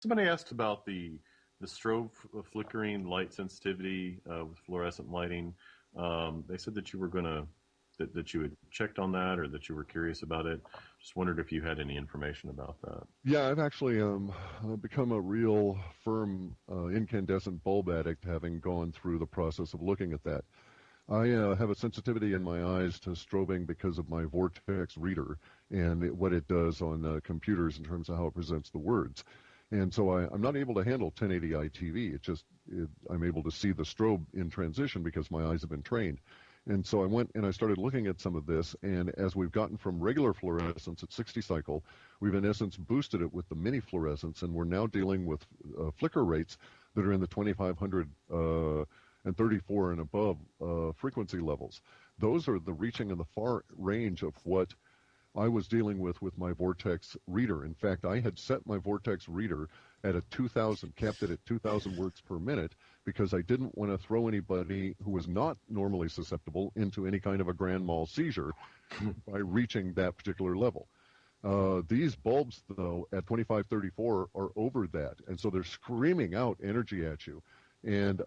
Somebody asked about the strobe flickering light sensitivity with fluorescent lighting. They said that you were going to that you had checked on that, or that you were curious about it. Just wondered if you had any information about that. Yeah, I've actually become a real firm incandescent bulb addict, having gone through the process of looking at that. I have a sensitivity in my eyes to strobing because of my vortex reader and what it does on computers in terms of how it presents the words. And so I'm not able to handle 1080i TV. I'm able to see the strobe in transition because my eyes have been trained. And so I went and I started looking at some of this, and as we've gotten from regular fluorescence at 60 cycle, we've in essence boosted it with the mini fluorescence, and we're now dealing with flicker rates that are in the 2500 and 34 and above frequency levels. Those are the reaching in the far range of what I was dealing with my vortex reader. In fact, I had set my vortex reader at capped it at 2,000 words per minute, because I didn't want to throw anybody who was not normally susceptible into any kind of a grand mal seizure by reaching that particular level. These bulbs, though, at 2534 are over that, and so they're screaming out energy at you, and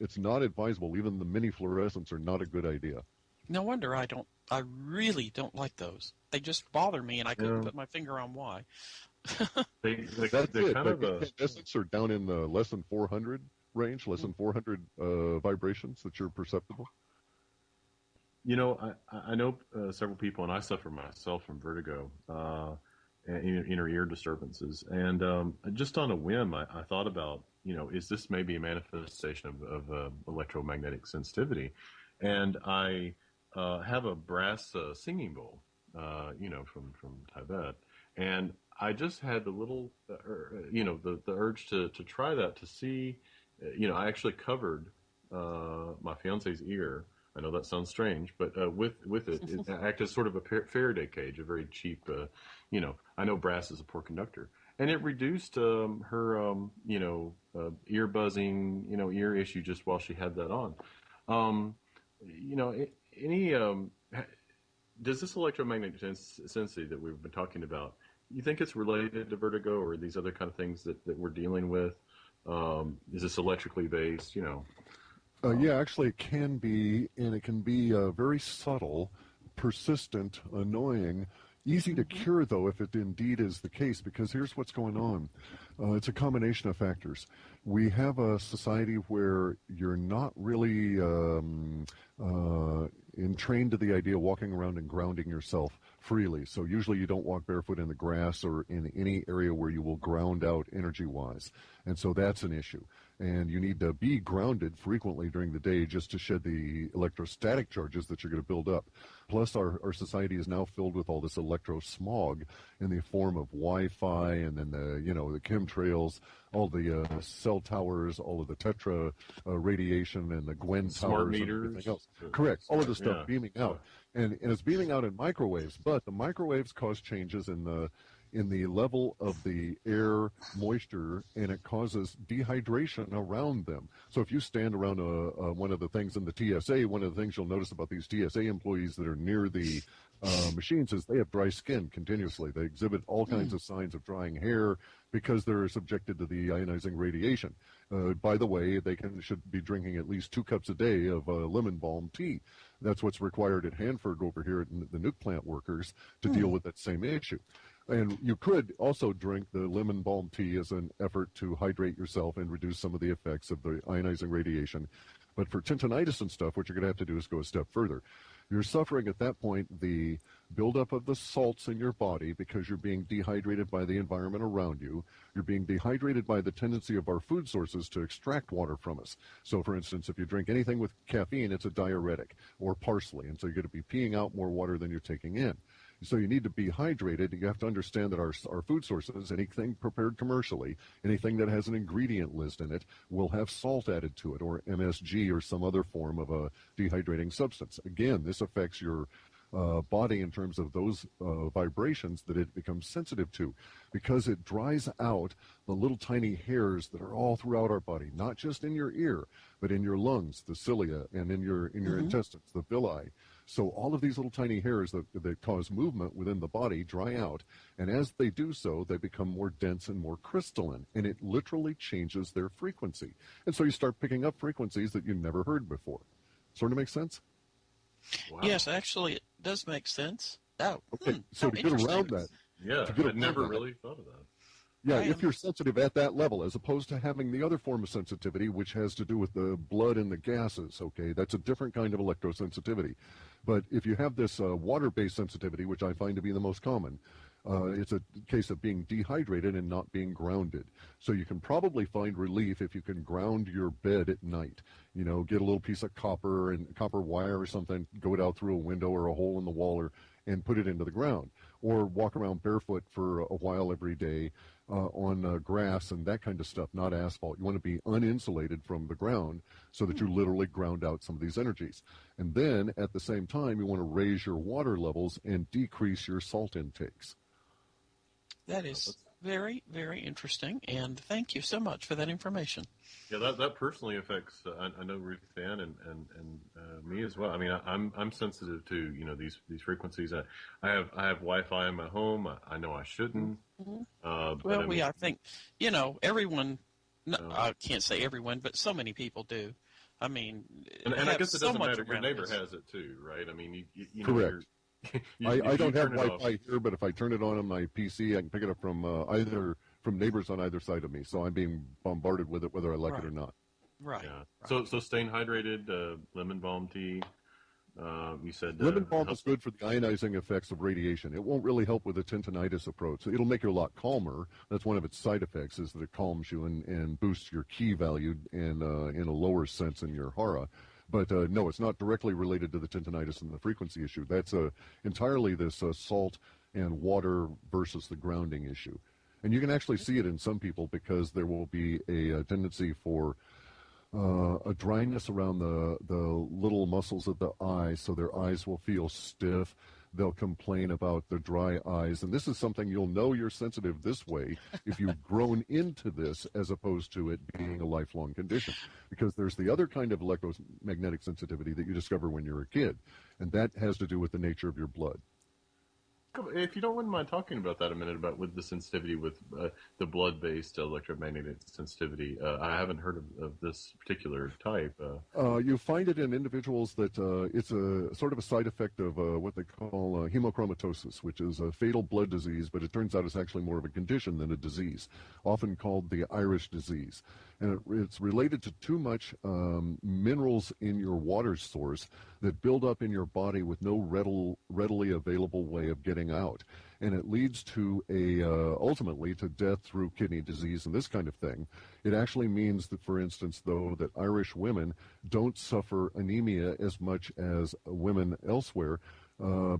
it's not advisable. Even the mini fluorescents are not a good idea. No wonder I really don't like those. They just bother me, and I couldn't put my finger on why. That's it. Kind of incandescents are down in the less than 400 range, less than 400 vibrations that you're perceptible. You know, I know several people, and I suffer myself from vertigo and inner ear disturbances. And just on a whim, I thought about, is this maybe a manifestation of electromagnetic sensitivity? And I have a brass singing bowl, from Tibet. And I just had the little, the urge to try that, to see, I actually covered my fiance's ear. I know that sounds strange, but with it acted as sort of a Faraday cage, a very cheap, I know brass is a poor conductor. And it reduced her, ear buzzing, ear issue just while she had that on. Does this electromagnetic sensitivity that we've been talking about, you think it's related to vertigo or these other kind of things that we're dealing with? Is this electrically based, Yeah, actually it can be, and it can be very subtle, persistent, annoying, easy to cure, though, if it indeed is the case, because here's what's going on. It's a combination of factors. We have a society where you're not really entrained to the idea of walking around and grounding yourself freely. So usually you don't walk barefoot in the grass or in any area where you will ground out energy-wise. And so that's an issue. And you need to be grounded frequently during the day just to shed the electrostatic charges that you're going to build up. Plus, our society is now filled with all this electro smog in the form of Wi-Fi, and then the chemtrails, all the cell towers, all of the tetra radiation, and the Gwen smart towers, meters, and everything else. Correct. All of the stuff beaming out, and it's beaming out in microwaves. But the microwaves cause changes in the level of the air moisture, and it causes dehydration around them. So if you stand around one of the things in the TSA, one of the things you'll notice about these TSA employees that are near the machines is they have dry skin continuously. They exhibit all kinds of signs of drying hair because they're subjected to the ionizing radiation. By the way, they should be drinking at least 2 cups a day of lemon balm tea. That's what's required at Hanford over here at the nuke plant workers to deal with that same issue. And you could also drink the lemon balm tea as an effort to hydrate yourself and reduce some of the effects of the ionizing radiation. But for tendinitis and stuff, what you're going to have to do is go a step further. You're suffering at that point the buildup of the salts in your body because you're being dehydrated by the environment around you. You're being dehydrated by the tendency of our food sources to extract water from us. So, for instance, if you drink anything with caffeine, it's a diuretic, or parsley, and so you're going to be peeing out more water than you're taking in. So you need to be hydrated. You have to understand that our food sources, anything prepared commercially, anything that has an ingredient list in it, will have salt added to it, or MSG, or some other form of a dehydrating substance. Again, this affects your body in terms of those vibrations that it becomes sensitive to, because it dries out the little tiny hairs that are all throughout our body, not just in your ear, but in your lungs, the cilia, and in your intestines, the villi. So all of these little tiny hairs that cause movement within the body dry out, and as they do so, they become more dense and more crystalline, and it literally changes their frequency. And so you start picking up frequencies that you never heard before. Sort of makes sense? Wow. Yes, actually, it does make sense. Oh, okay. So to get around that, yeah, I'd never really thought of that. Yeah, if you're sensitive at that level, as opposed to having the other form of sensitivity, which has to do with the blood and the gases, okay, that's a different kind of electrosensitivity. But if you have this water-based sensitivity, which I find to be the most common, it's a case of being dehydrated and not being grounded. So you can probably find relief if you can ground your bed at night. You know, get a little piece of copper and copper wire or something, go it out through a window or a hole in the wall, and put it into the ground. Or walk around barefoot for a while every day on grass and that kind of stuff, not asphalt. You want to be uninsulated from the ground so that you literally ground out some of these energies. And then at the same time, you want to raise your water levels and decrease your salt intakes. That is very, very interesting, and thank you so much for that information. Yeah, that personally affects. I know Ruth Ann and me as well. I mean, I'm sensitive to these frequencies. I have Wi-Fi in my home. I know I shouldn't. Well, I think everyone. No, I can't say everyone, but so many people do. I mean, and I guess it doesn't matter. Your neighbor has it too, right? I mean, you correct. I don't have Wi-Fi off, here, but if I turn it on my PC, I can pick it up from either from neighbors on either side of me. So I'm being bombarded with it, whether I like it or not. Right. Yeah. Right. So staying hydrated, lemon balm tea. You said lemon balm is good for the ionizing effects of radiation. It won't really help with the tendinitis approach. It'll make you a lot calmer. That's one of its side effects, is that it calms you and boosts your ki value and in a lower sense in your hara. But no, it's not directly related to the tendinitis and the frequency issue. That's entirely this salt and water versus the grounding issue. And you can actually see it in some people because there will be a tendency for a dryness around the little muscles of the eye, so their eyes will feel stiff. They'll complain about the dry eyes. And this is something you'll know you're sensitive this way if you've grown into this as opposed to it being a lifelong condition. Because there's the other kind of electromagnetic sensitivity that you discover when you're a kid, and that has to do with the nature of your blood. If you don't mind talking about that a minute, about with the sensitivity with the blood-based electromagnetic sensitivity. I haven't heard of this particular type. You find it in individuals that it's a sort of a side effect of what they call hemochromatosis, which is a fatal blood disease, but it turns out it's actually more of a condition than a disease, often called the Irish disease. And it's related to too much minerals in your water source that build up in your body with no readily available way of getting out. And it leads to ultimately to death through kidney disease and this kind of thing. It actually means that, for instance, though, that Irish women don't suffer anemia as much as women elsewhere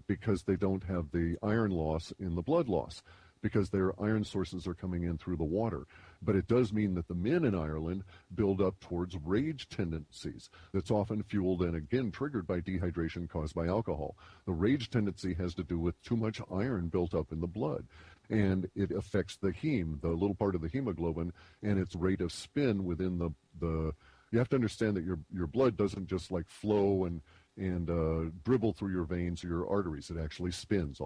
because they don't have the iron loss in the blood loss, because their iron sources are coming in through the water. But it does mean that the men in Ireland build up towards rage tendencies that's often fueled and again triggered by dehydration caused by alcohol. The rage tendency has to do with too much iron built up in the blood, and it affects the heme, the little part of the hemoglobin, and its rate of spin within the you have to understand that your blood doesn't just like flow and dribble through your veins or your arteries. It actually spins.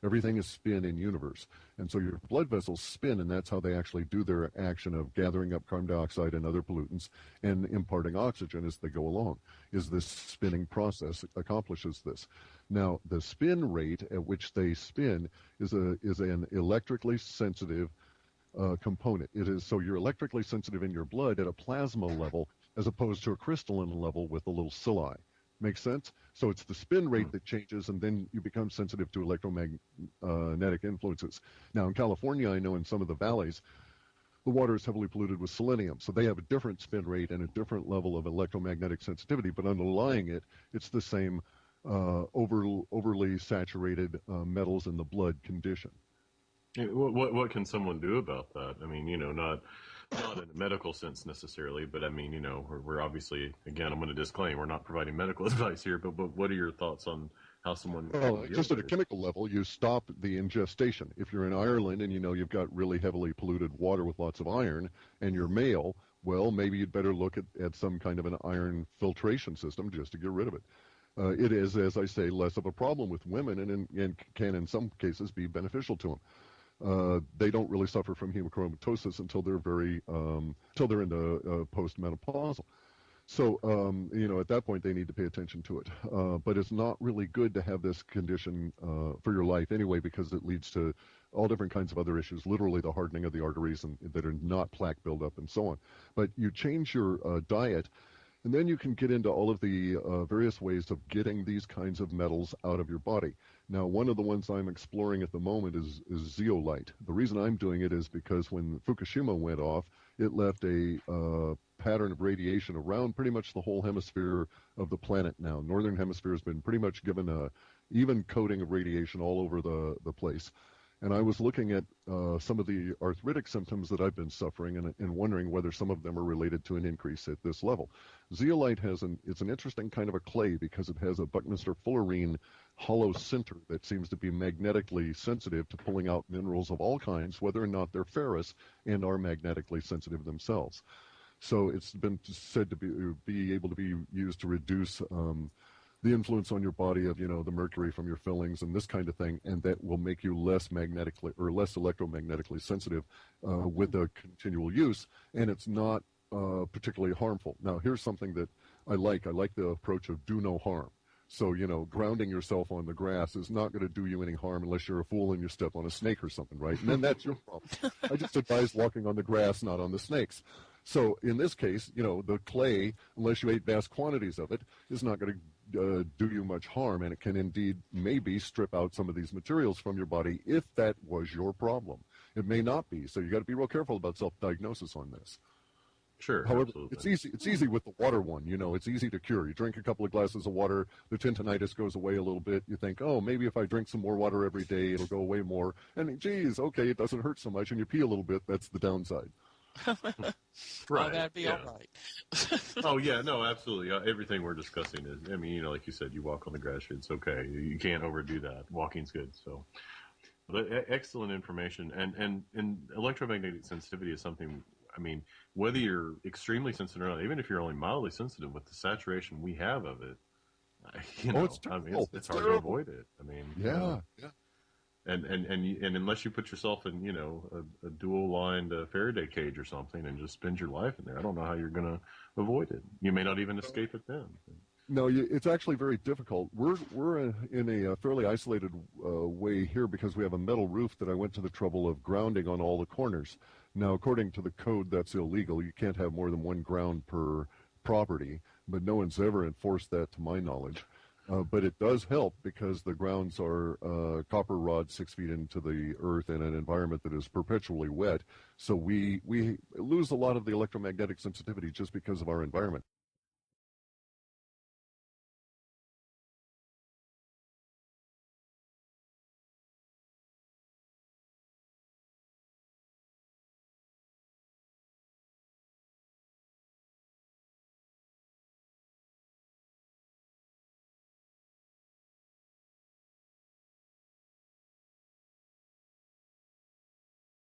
Everything is spin in universe. And so your blood vessels spin, and that's how they actually do their action of gathering up carbon dioxide and other pollutants and imparting oxygen as they go along. Is this spinning process accomplishes this. Now, the spin rate at which they spin is an electrically sensitive component. It is so you're electrically sensitive in your blood at a plasma level as opposed to a crystalline level with a little cilia. Makes sense? So it's the spin rate that changes, and then you become sensitive to electromagnetic influences. Now, in California, I know in some of the valleys, the water is heavily polluted with selenium. So they have a different spin rate and a different level of electromagnetic sensitivity, but underlying it, it's the same overly saturated metals in the blood condition. What can someone do about that? I mean, not in a medical sense necessarily, but I mean, we're obviously, again, I'm going to disclaim, we're not providing medical advice here, but what are your thoughts on how someone... Well, just at a chemical level, you stop the ingestion. If you're in Ireland and you've got really heavily polluted water with lots of iron and you're male, well, maybe you'd better look at some kind of an iron filtration system just to get rid of it. it is, as I say, less of a problem with women, and can in some cases be beneficial to them. They don't really suffer from hemochromatosis until they're till they're into postmenopausal. So, at that point, they need to pay attention to it. But it's not really good to have this condition for your life anyway, because it leads to all different kinds of other issues, literally the hardening of the arteries that are not plaque buildup and so on. But you change your diet, and then you can get into all of the various ways of getting these kinds of metals out of your body. Now, one of the ones I'm exploring at the moment is zeolite. The reason I'm doing it is because when Fukushima went off, it left a pattern of radiation around pretty much the whole hemisphere of the planet now. Northern hemisphere has been pretty much given a even coating of radiation all over the place. And I was looking at some of the arthritic symptoms that I've been suffering and wondering whether some of them are related to an increase at this level. Zeolite it's an interesting kind of a clay because it has a Buckminster fullerene hollow center that seems to be magnetically sensitive to pulling out minerals of all kinds, whether or not they're ferrous, and are magnetically sensitive themselves. So it's been said to be able to be used to reduce the influence on your body of, the mercury from your fillings and this kind of thing, and that will make you less electromagnetically sensitive with a continual use, and it's not particularly harmful. Now, here's something that I like. I like the approach of do no harm. So, grounding yourself on the grass is not going to do you any harm unless you're a fool and you step on a snake or something, right? And then that's your problem. I just advise walking on the grass, not on the snakes. So in this case, the clay, unless you ate vast quantities of it, is not going to do you much harm, and it can indeed maybe strip out some of these materials from your body if that was your problem. It may not be, so you got to be real careful about self-diagnosis on this. Sure. However, absolutely. it's easy with the water one. It's easy to cure. You drink a couple of glasses of water, the tendinitis goes away a little bit. You think, oh, maybe if I drink some more water every day, it'll go away more. And geez, okay, it doesn't hurt so much, and you pee a little bit. That's the downside. Right. Oh, that'd be all right. Oh, yeah, no, absolutely. Everything we're discussing is, like you said, you walk on the grass, it's okay. You can't overdo that. Walking's good. So, but excellent information. And electromagnetic sensitivity is something, whether you're extremely sensitive or not, even if you're only mildly sensitive, with the saturation we have of it, it's hard to avoid it. Yeah. And unless you put yourself in, a dual-lined Faraday cage or something and just spend your life in there, I don't know how you're going to avoid it. You may not even escape it then. No, it's actually very difficult. We're in a fairly isolated way here because we have a metal roof that I went to the trouble of grounding on all the corners. Now, according to the code, that's illegal. You can't have more than one ground per property, but no one's ever enforced that to my knowledge. But it does help because the grounds are copper rods 6 feet into the earth in an environment that is perpetually wet. So we lose a lot of the electromagnetic sensitivity just because of our environment.